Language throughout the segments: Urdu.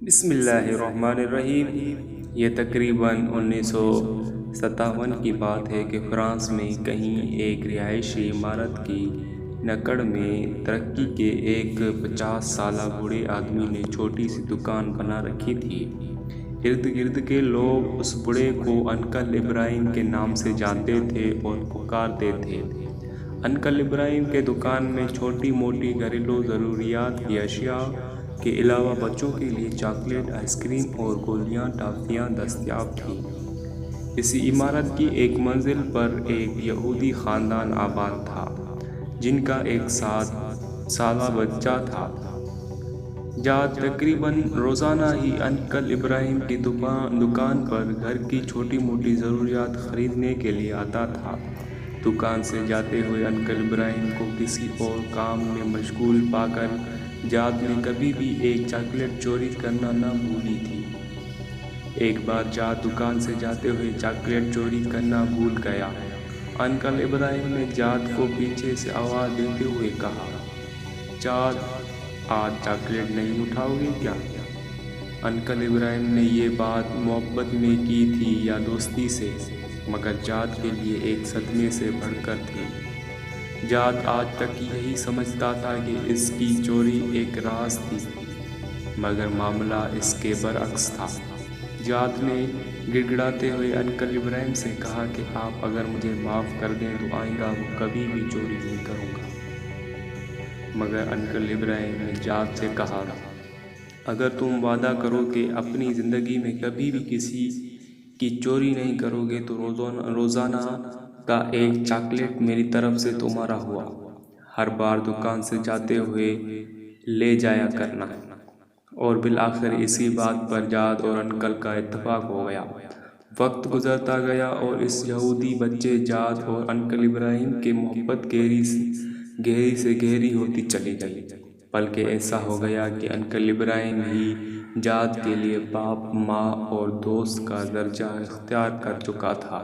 بسم اللہ الرحمن الرحیم۔ یہ تقریباً 1957 کی بات ہے کہ فرانس میں کہیں ایک رہائشی عمارت کی نکڑ میں ترکی کے ایک 50 سالہ بوڑھے آدمی نے چھوٹی سی دکان بنا رکھی تھی۔ ارد گرد کے لوگ اس بوڑھے کو انکل ابراہیم کے نام سے جانتے تھے اور پکارتے تھے۔ انکل ابراہیم کے دکان میں چھوٹی موٹی گھریلو ضروریات کی اشیاء کے علاوہ بچوں کے لیے چاکلیٹ، آئس کریم اور گولیاں ٹافیاں دستیاب تھیں۔ اسی عمارت کی ایک منزل پر ایک یہودی خاندان آباد تھا جن کا ایک 7 سالہ بچہ تھا۔ جاد تقریباً روزانہ ہی انکل ابراہیم کی دکان پر گھر کی چھوٹی موٹی ضروریات خریدنے کے لیے آتا تھا۔ دکان سے جاتے ہوئے انکل ابراہیم کو کسی اور کام میں مشغول پا کر جاد نے کبھی بھی ایک چاکلیٹ چوری کرنا نہ بھولی تھی۔ ایک بار جاد دکان سے جاتے ہوئے چاکلیٹ چوری کرنا بھول گیا۔ انکل ابراہیم نے جاد کو پیچھے سے آواز دیتے ہوئے کہا، "جاد، آج چاکلیٹ نہیں اٹھاؤ گے کیا؟" انکل ابراہیم نے یہ بات محبت میں کی تھی یا دوستی سے، مگر جاد کے لیے ایک صدمے سے بڑھ کر تھی۔ جاد آج تک یہی سمجھتا تھا کہ اس کی چوری ایک راز تھی، مگر معاملہ اس کے برعکس تھا۔ جاد نے گڑ گڑاتے ہوئے انکل ابراہیم سے کہا کہ آپ اگر مجھے معاف کر دیں تو آئندہ کبھی بھی چوری نہیں کروں گا۔ مگر انکل ابراہیم نے جاد سے کہا، "اگر تم وعدہ کرو کہ اپنی زندگی میں کبھی بھی کسی کی چوری نہیں کرو گے تو روزانہ کا ایک چاکلیٹ میری طرف سے تمہارا ہوا۔ ہر بار دکان سے جاتے ہوئے لے جایا کرنا۔" اور بالآخر اسی بات پر جاد اور انکل کا اتفاق ہو گیا۔ وقت گزرتا گیا اور اس یہودی بچے جاد اور انکل ابراہیم کی محبت گہری سے گہری ہوتی چلی گئی، بلکہ ایسا ہو گیا کہ انکل ابراہیم ہی جاد کے لیے باپ، ماں اور دوست کا درجہ اختیار کر چکا تھا۔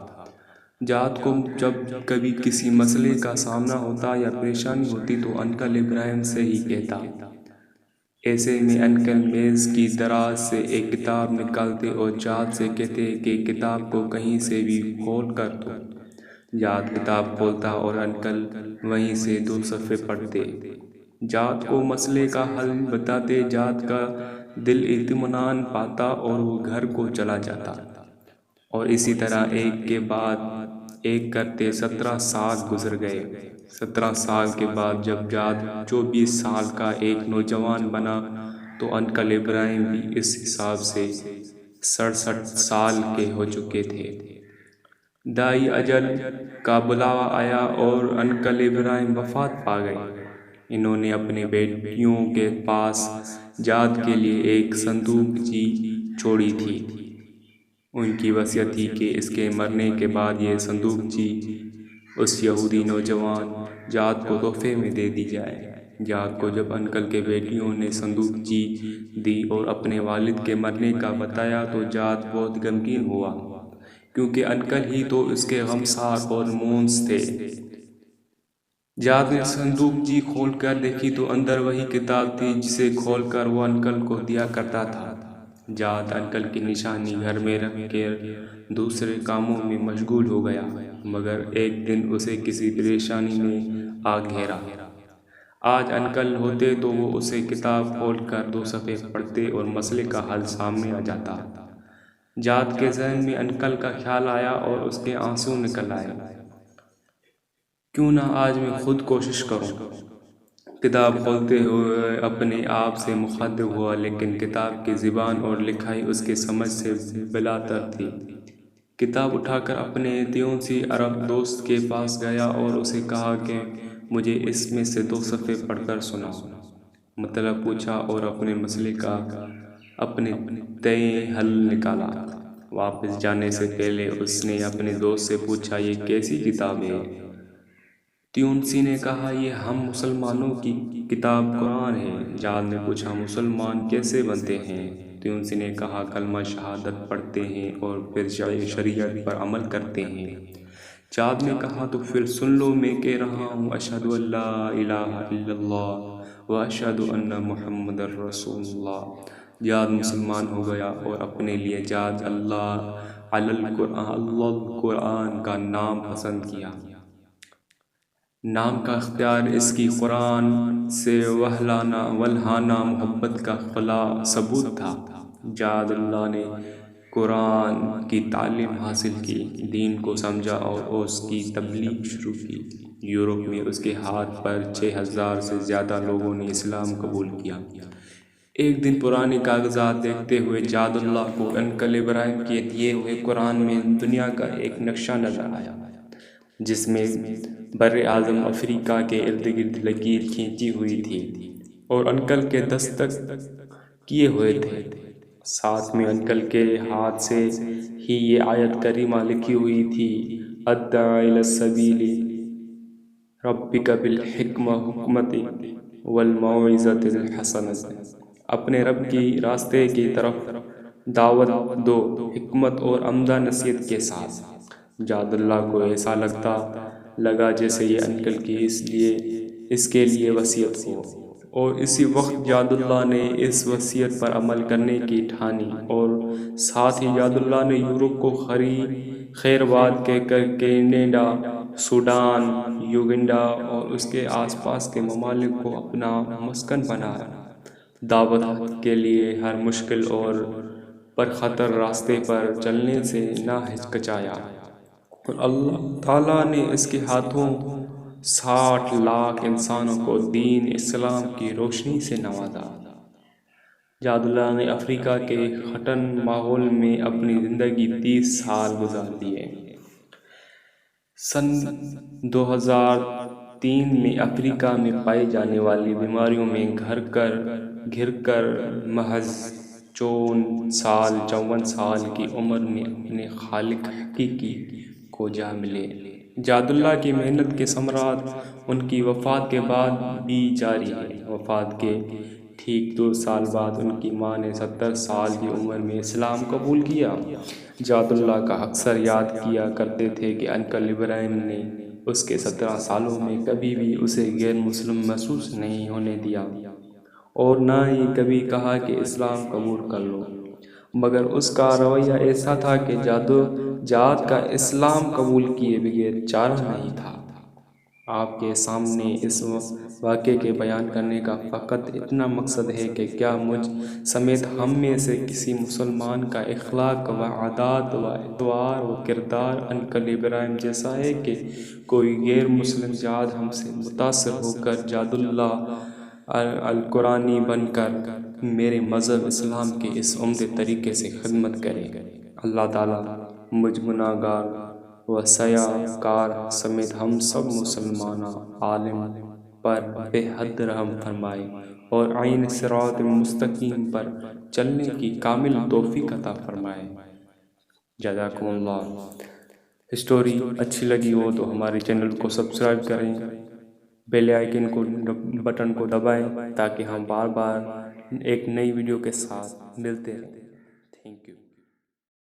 جاد کو جب کبھی کسی مسئلے کا سامنا ہوتا یا پریشانی ہوتی تو انکل ابراہیم سے ہی کہتا۔ ایسے میں انکل میز کی دراز سے ایک کتاب نکالتے اور جاد سے کہتے کہ کتاب کو کہیں سے بھی کھول کر دو۔ جاد کتاب کھولتا اور انکل وہیں سے 2 صفحے پڑھتے۔ جاد کو مسئلے کا حل بتاتے جاد کا دل اطمینان پاتا اور وہ گھر کو چلا جاتا۔ اور اسی طرح ایک کے بعد ایک کرتے 17 سال گزر گئے۔ 17 سال کے بعد جب جاد 24 سال کا ایک نوجوان بنا تو انکل ابراہیم بھی اس حساب سے 67 سال کے ہو چکے تھے۔ دائی اجل کا بلاوا آیا اور انکل ابراہیم وفات پا گئے۔ انہوں نے اپنی بیٹیوں کے پاس جاد کے لیے ایک صندوق چھوڑی تھی۔ ان کی وصیت تھی کہ اس کے مرنے کے بعد یہ صندوق اس یہودی نوجوان جاد کو تحفے میں دے دی جائے۔ جاد کو جب انکل کے بیٹیوں نے صندوق دی اور اپنے والد کے مرنے کا بتایا تو جاد بہت غمگین ہوا، کیونکہ انکل ہی تو اس کے غمسار اور مونس تھے۔ جاد نے صندوق کھول کر دیکھی تو اندر وہی کتاب تھی جسے کھول کر وہ انکل کو دیا کرتا تھا۔ جاد انکل کی نشانی گھر میں رکھ کر دوسرے کاموں میں مشغول ہو گیا، مگر ایک دن اسے کسی پریشانی نے آ گھیرا۔ آج انکل ہوتے تو وہ اسے کتاب کھول کر 2 صفحے پڑھتے اور مسئلے کا حل سامنے آ جاتا۔ جاد کے ذہن میں انکل کا خیال آیا اور اس کے آنسو نکل آئے۔ کیوں نہ آج میں خود کوشش کروں۔ کتاب کھولتے ہوئے اپنے آپ سے مخاطب ہوا، لیکن کتاب کی زبان اور لکھائی اس کی سمجھ سے بالاتر تھی۔ کتاب اٹھا کر اپنے تیونسی عرب دوست کے پاس گیا اور اسے کہا کہ مجھے اس میں سے 2 صفحے پڑھ کر سناؤ۔ مطلب پوچھا اور اپنے مسئلے کا اپنے تئیں حل نکالا۔ واپس جانے سے پہلے اس نے اپنے دوست سے پوچھا، "یہ کیسی کتاب ہے؟" تیونسی نے کہا، "یہ ہم مسلمانوں کی کتاب قرآن ہے۔" جاد نے پوچھا، "مسلمان کیسے بنتے ہیں؟" تیونسی نے کہا، "کلمہ شہادت پڑھتے ہیں اور پھر شریعت پر عمل کرتے ہیں۔" جاد نے کہا، "تو پھر سن لو، میں کہہ رہا ہوں، اشہد ان لا الہ الا اللہ و اشہد ان محمد رسول اللہ۔" جاد مسلمان ہو گیا اور اپنے لیے جاد اللہ القرآن کا نام پسند کیا۔ نام کا اختیار اس کی قرآن سے ولہانہ محبت کا خلا ثبوت تھا۔ جاد اللہ نے قرآن کی تعلیم حاصل کی، دین کو سمجھا اور اس کی تبلیغ شروع کی۔ یورپ میں اس کے ہاتھ پر 6000 سے زیادہ لوگوں نے اسلام قبول کیا۔ ایک دن پرانے کاغذات دیکھتے ہوئے جاد اللہ کو انکل ابراہیم کے دیے ہوئے قرآن میں دنیا کا ایک نقشہ نظر آیا، جس میں بر اعظم افریقہ کے ارد گرد لکیر کھینچی ہوئی تھی اور انکل کے دستخط کیے ہوئے تھے۔ ساتھ میں انکل کے ہاتھ سے ہی یہ آیت کریمہ لکھی ہوئی تھی، ادع الی سبیل ربک بالحکمۃ والموعظۃ الحسنۃ، اپنے رب کی راستے کی طرف دعوت دو، حکمت اور عمدہ نصیحت کے ساتھ۔ جاد اللہ کو ایسا لگا جیسے یہ انکل کی اس کے لیے وصیت ہو، اور اسی وقت جاد اللہ نے اس وصیت پر عمل کرنے کی ٹھانی، اور ساتھ ہی جاد اللہ نے یورپ کو خیرباد کہہ کر کینیڈا، سوڈان، یوگنڈا اور اس کے آس پاس کے ممالک کو اپنا مسکن بنایا۔ دعوت کے لیے ہر مشکل اور پرخطر راستے پر چلنے سے نہ ہچکچایا، اور اللہ تعالیٰ نے اس کے ہاتھوں 60 لاکھ انسانوں کو دین اسلام کی روشنی سے نوازا۔ جاد اللہ نے افریقہ کے خٹن ماحول میں اپنی زندگی 30 سال گزار دیے۔ سن 2003 میں افریقہ میں پائی جانے والی بیماریوں میں گھر کر محض 54 سال کی عمر میں اپنے خالق حقیقی کو جا ملے۔ جاد اللہ کی محنت کے ثمرات ان کی وفات کے بعد بھی جاری ہیں۔ وفات کے ٹھیک 2 سال بعد ان کی ماں نے 70 سال کی عمر میں اسلام قبول کیا۔ جاد اللہ کا اکثر یاد کیا کرتے تھے کہ انکل ابراہیم نے اس کے 17 سالوں میں کبھی بھی اسے غیر مسلم محسوس نہیں ہونے دیا، اور نہ ہی کبھی کہا کہ اسلام قبول کر لو، مگر اس کا رویہ ایسا تھا کہ جاد کا اسلام قبول کیے بغیر چارہ نہیں تھا۔ آپ کے سامنے اس واقعے کے بیان کرنے کا فقط اتنا مقصد ہے کہ کیا مجھ سمیت ہم میں سے کسی مسلمان کا اخلاق و عادات و اطوار و کردار انکل ابراہیم جیسا ہے کہ کوئی غیر مسلم جاد ہم سے متاثر ہو کر جاد اللہ القرآنی بن کر میرے مذہب اسلام کے اس عمدہ طریقے سے خدمت کرے۔ اللہ تعالیٰ مجھ گناہگار و سیاہ کار سمیت ہم سب مسلمان عالم پر بے حد رحم فرمائے اور عین صراط مستقیم پر چلنے کی کامل توفیق عطا فرمائے۔ جزاکم اللہ۔ اسٹوری اچھی لگی ہو تو ہمارے چینل کو سبسکرائب کریں، بیل آئیکن بٹن کو دبائیں تاکہ ہم بار بار ایک نئی ویڈیو کے ساتھ ملتے رہیں۔